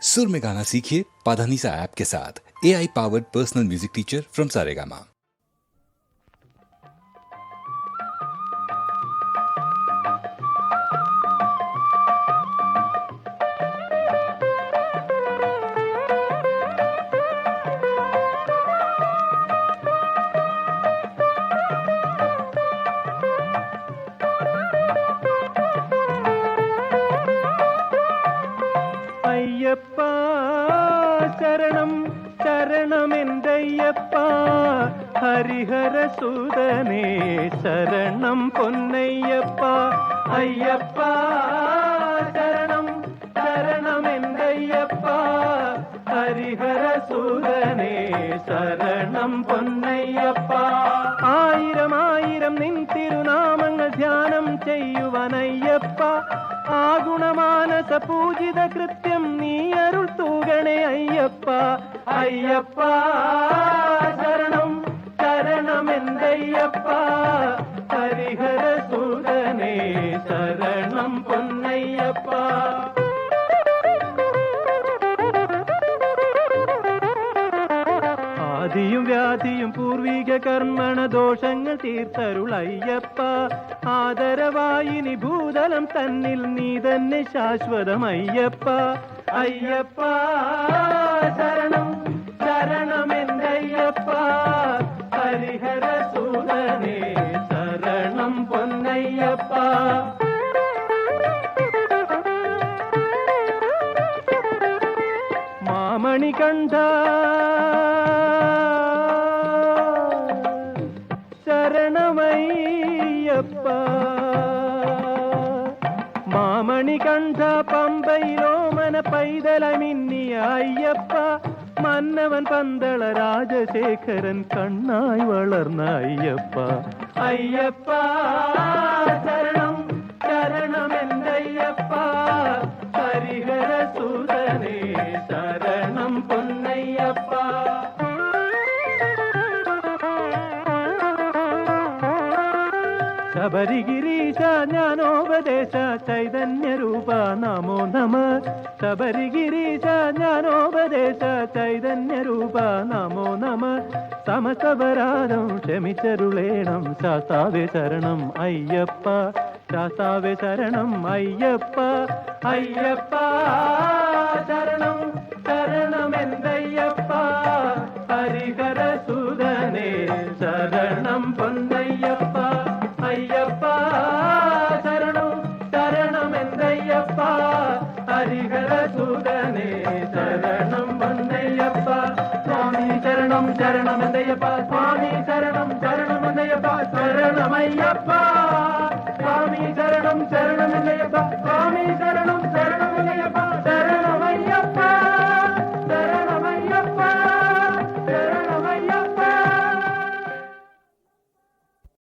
सुर में गाना सीखिए पाधानीसा ऐप के साथ। AI powered personal music teacher from Saregama. Ayyappa சரணம் சரணமெந்தையப்பா ஹரிஹர சூதனே சரணம் பொன்னையப்பா ஐயப்பா சரணம் சரணமெந்தையப்பா ஹரிஹர சூதனே சரணம் பொன்னையப்பா ആയിരം ആയിരം നിൻ തിരുനാമങ്ങൾ ധ്യാനം ചെയ്യുവനയ്യപ്പ ആഗുണമാനസ പൂജിത കൃത്യം നീ അരുൾ തൂകണേ അയ്യപ്പ അയ്യപ്പ ശരണം ശരണമെന്തയ്യപ്പ ഹരിഹര സൂദനേ ശരണം പൊന്നയ്യപ്പ ആദിയും വ്യാധിയും പൂർവിക കർമ്മണ ദോഷങ്ങൾ തീർത്തരുളയ്യപ്പ ആദരവായിനി ഭൂതലം തന്നിൽ നീ തന്നെ ശാശ്വതമയ്യപ്പ അയ്യപ്പ ശരണം ശരണമെന്തയ്യപ്പ ഹരിഹര സൂദനേ ശരണം പൊന്നയ്യപ്പ മാമണികണ്ഠ ശരണമയ്യപ്പ മാമണികണ്ഠ പമ്പയിലോമന പൈതലമിന്നിയ അയ്യപ്പ മന്നവൻ പന്തള രാജശേഖരൻ കണ്ണായി വളർന്ന അയ്യപ്പ അയ്യപ്പ ശരണം ശരണമെന്തയ്യപ്പ ഹരിഹര സൂദനേ ശരണം പൊന്നയ്യപ്പ ശബരിഗിരീശ ജ്ഞാനോപദേശ ചൈതന്യരൂപ നമോ നമ ശബരിഗിരീശ ജ്ഞാനോപദേശ ചൈതന്യരൂപ നമോ നമ സമസ്തപരാധം ക്ഷമിച്ചരുളേണം ശാസ്താവേ ശരണം അയ്യപ്പ ശാസ്താവേ ശരണം അയ്യപ്പ അയ്യപ്പ ശരണം ശരണമെന്തയ്യപ്പ ഹരിഹര സൂദനേ ശരണം പൊന്നയ്യപ്പ അയ്യപ്പ ശരണം ശരണമെന്തയ്യപ്പ ഹരിഹര സൂദനേ ശരണം പൊന്നയ്യപ്പ സ്വാമി ശരണം ശരണമെന്തയ്യപ്പ സ്വാമി ശരണം